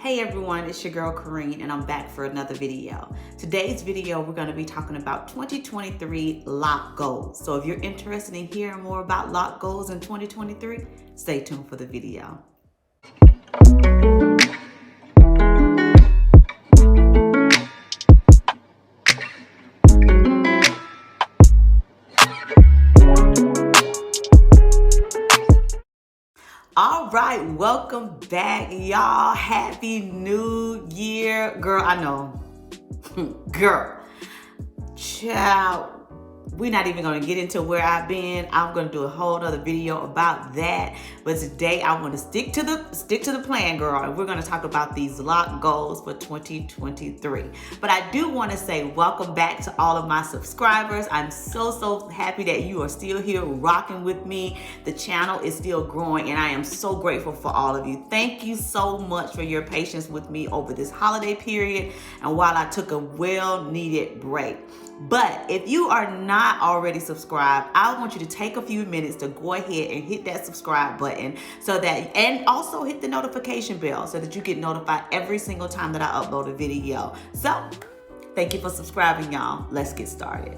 Hey everyone, it's your girl Kareen and I'm back for another video. Today's video, we're going to be talking about 2023 lock goals. So if you're interested in hearing more about lock goals in 2023, stay tuned for the video. All right, welcome back, y'all. Happy New Year. Girl, I know. Girl. Child. We're not even going to get into where I've been. I'm going to do a whole other video about that. But today I want to stick to the plan, girl. And we're going to talk about these lock goals for 2023. But I do want to say welcome back to all of my subscribers. I'm so happy that you are still here rocking with me. The channel is still growing and I am so grateful for all of you. Thank you so much for your patience with me over this holiday period and while I took a well-needed break. But if you are not already subscribed, I want you to take a few minutes to go ahead and hit that subscribe button and also hit the notification bell so that you get notified every single time that I upload a video. So thank you for subscribing, y'all. Let's get started.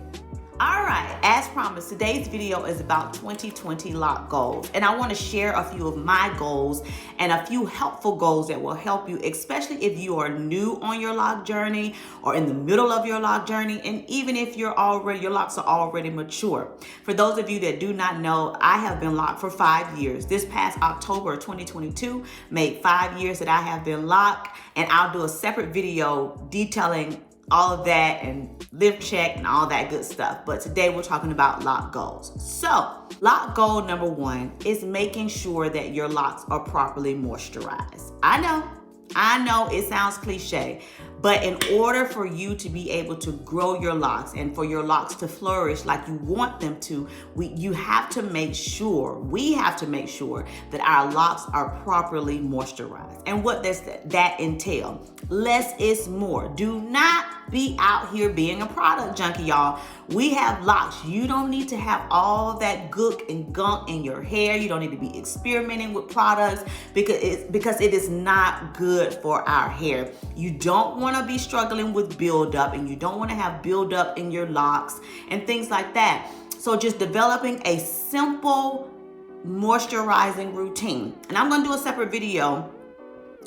All right, as promised, today's video is about 2020 lock goals. And I want to share a few of my goals and a few helpful goals that will help you, especially if you are new on your lock journey or in the middle of your lock journey. And even if your locks are already mature. For those of you that do not know, I have been locked for 5 years. This past October 2022 made 5 years that I have been locked. And I'll do a separate video detailing all of that and lift check and all that good stuff. But today we're talking about lock goals. So lock goal number 1 is making sure that your locks are properly moisturized. I know it sounds cliche, but in order for you to be able to grow your locks and for your locks to flourish like you want them to, we have to make sure that our locks are properly moisturized. And what does that entail? Less is more. Do not be out here being a product junkie, y'all. We have locks. You don't need to have all that gook and gunk in your hair. You don't need to be experimenting with products because it is not good for our hair. You don't want to be struggling with buildup, and you don't want to have buildup in your locks and things like that. So just developing a simple moisturizing routine. And I'm going to do a separate video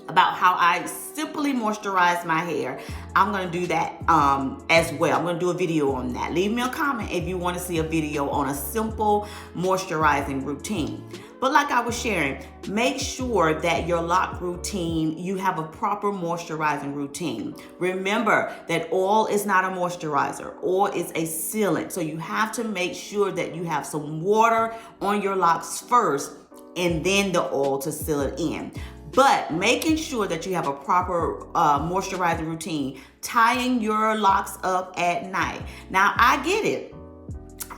about how I simply moisturize my hair. I'm going to do that as well. I'm going to do a video on that. Leave me a comment if you want to see a video on a simple moisturizing routine. But like I was sharing, make sure that your lock routine, you have a proper moisturizing routine. Remember that oil is not a moisturizer. Oil is a sealant. So you have to make sure that you have some water on your locks first and then the oil to seal it in. But making sure that you have a proper moisturizing routine, tying your locks up at night. Now, I get it.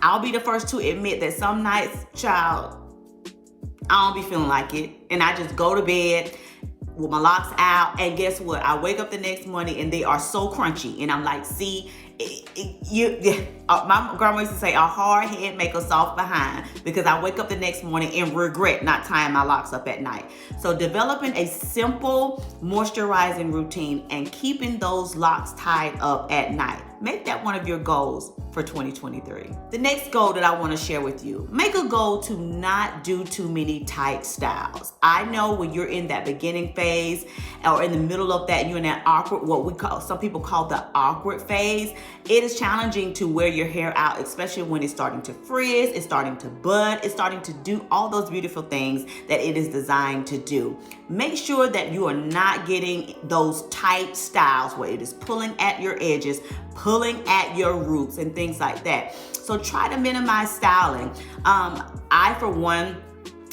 I'll be the first to admit that some nights, child, I don't be feeling like it. And I just go to bed with my locks out. And guess what? I wake up the next morning and they are so crunchy. And I'm like, see, my grandma used to say, a hard head make a soft behind, because I wake up the next morning and regret not tying my locks up at night. So developing a simple moisturizing routine and keeping those locks tied up at night. Make that one of your goals for 2023. The next goal that I want to share with you, make a goal to not do too many tight styles. I know when you're in that beginning phase or in the middle of that, you're in that awkward, some people call the awkward phase. It is challenging to wear your hair out, especially when it's starting to frizz, it's starting to bud, it's starting to do all those beautiful things that it is designed to do. Make sure that you are not getting those tight styles where it is pulling at your edges, pulling at your roots and things like that. So try to minimize styling. I, for one,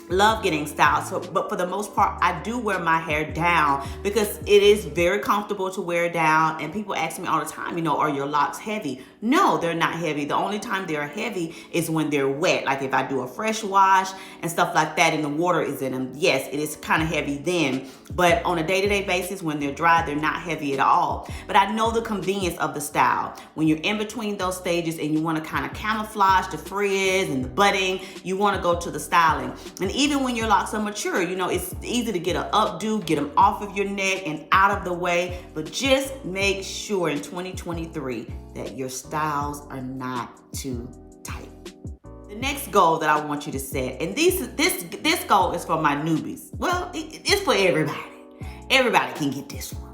love getting styled, but for the most part, I do wear my hair down because it is very comfortable to wear down. And people ask me all the time, are your locks heavy? No, they're not heavy. The only time they're heavy is when they're wet. Like if I do a fresh wash and stuff like that and the water is in them, yes, it is kind of heavy then. But on a day-to-day basis, when they're dry, they're not heavy at all. But I know the convenience of the style. When you're in between those stages and you want to kind of camouflage the frizz and the budding, you want to go to the styling. And even when your locks are mature, you know, it's easy to get an updo, get them off of your neck and out of the way. But just make sure in 2023 that your styles are not too tight. The next goal that I want you to set, and this goal is for my newbies. Well, it's for everybody. Everybody can get this one.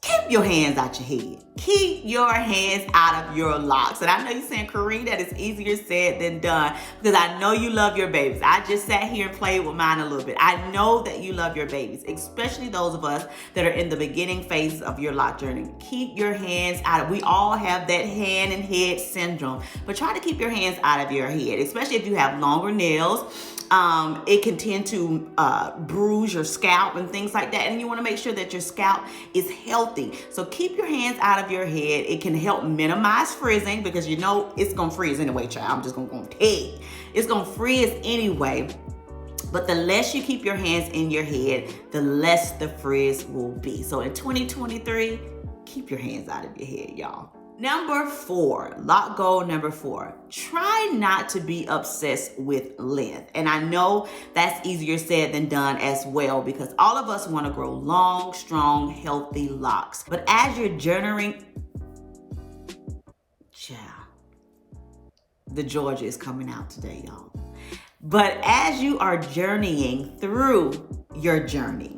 Keep your hands out your head. Keep your hands out of your locks. And I know you're saying, Kareen, that is easier said than done, because I know you love your babies. I just sat here and played with mine a little bit. I know that you love your babies, especially those of us that are in the beginning phases of your lock journey. Keep your hands out of, we all have that hand and head syndrome, but try to keep your hands out of your head, especially if you have longer nails. It can tend to bruise your scalp and things like that. And you want to make sure that your scalp is healthy. So keep your hands out of your head. It can help minimize frizzing, because you know it's going to frizz anyway, child. I'm just going to tell you. It's going to frizz anyway. But the less you keep your hands in your head, the less the frizz will be. So in 2023, keep your hands out of your head, y'all. Number 4, lock goal number 4, try not to be obsessed with length. And I know that's easier said than done as well, because all of us want to grow long, strong, healthy locks. But as you're journeying, the Georgia is coming out today, y'all. But as you are journeying through your journey,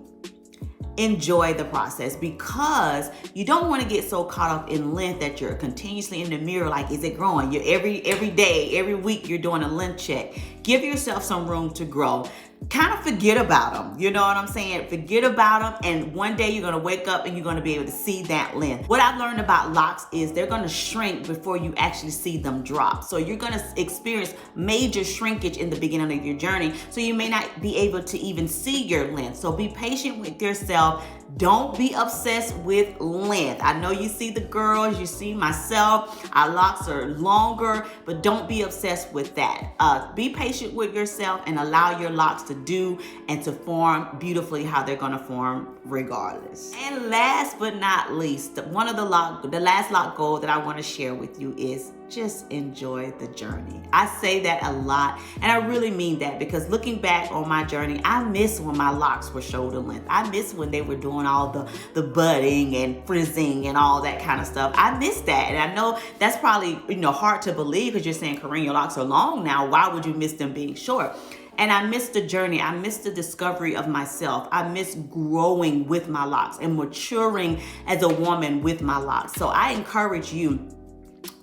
enjoy the process, because you don't want to get so caught up in length that you're continuously in the mirror like, is it growing? You're every day, every week you're doing a length check. Give yourself some room to grow. Kind of forget about them. You know what I'm saying? Forget about them, and one day you're going to wake up and you're going to be able to see that length. What I've learned about locks is they're going to shrink before you actually see them drop. So you're going to experience major shrinkage in the beginning of your journey. So you may not be able to even see your length. So be patient with yourself. Don't be obsessed with length. I know you see the girls, you see myself, our locks are longer, but don't be obsessed with that. Be patient with yourself and allow your locks to do and to form beautifully how they're gonna form regardless. And last but not least, the last lock goal that I wanna share with you is just enjoy the journey. I say that a lot, and I really mean that, because looking back on my journey, I miss when my locks were shoulder length. I miss when they were doing all the budding and frizzing and all that kind of stuff. I miss that, and I know that's probably hard to believe, because you're saying, Kareen, your locks are long now. Why would you miss them being short? And I miss the journey. I miss the discovery of myself. I miss growing with my locks and maturing as a woman with my locks. So I encourage you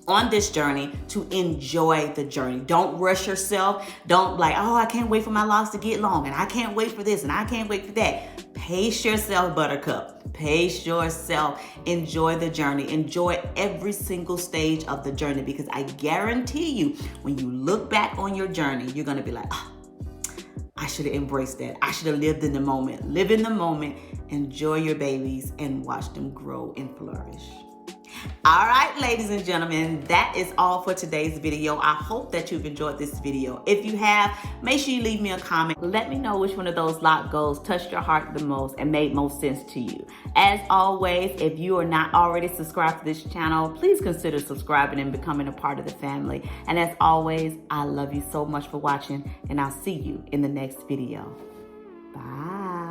on this journey to enjoy the journey. Don't rush yourself. Don't like, oh, I can't wait for my locks to get long, and I can't wait for this, and I can't wait for that. Pace yourself, buttercup. Pace yourself. Enjoy the journey. Enjoy every single stage of the journey, because I guarantee you, when you look back on your journey, you're going to be like, oh, I should have embraced that. I should have lived in the moment. Live in the moment. Enjoy your babies and watch them grow and flourish. All right, ladies and gentlemen, that is all for today's video. I hope that you've enjoyed this video. If you have, make sure you leave me a comment. Let me know which one of those lock goals touched your heart the most and made most sense to you. As always, if you are not already subscribed to this channel, please consider subscribing and becoming a part of the family. And as always, I love you so much for watching, and I'll see you in the next video. Bye.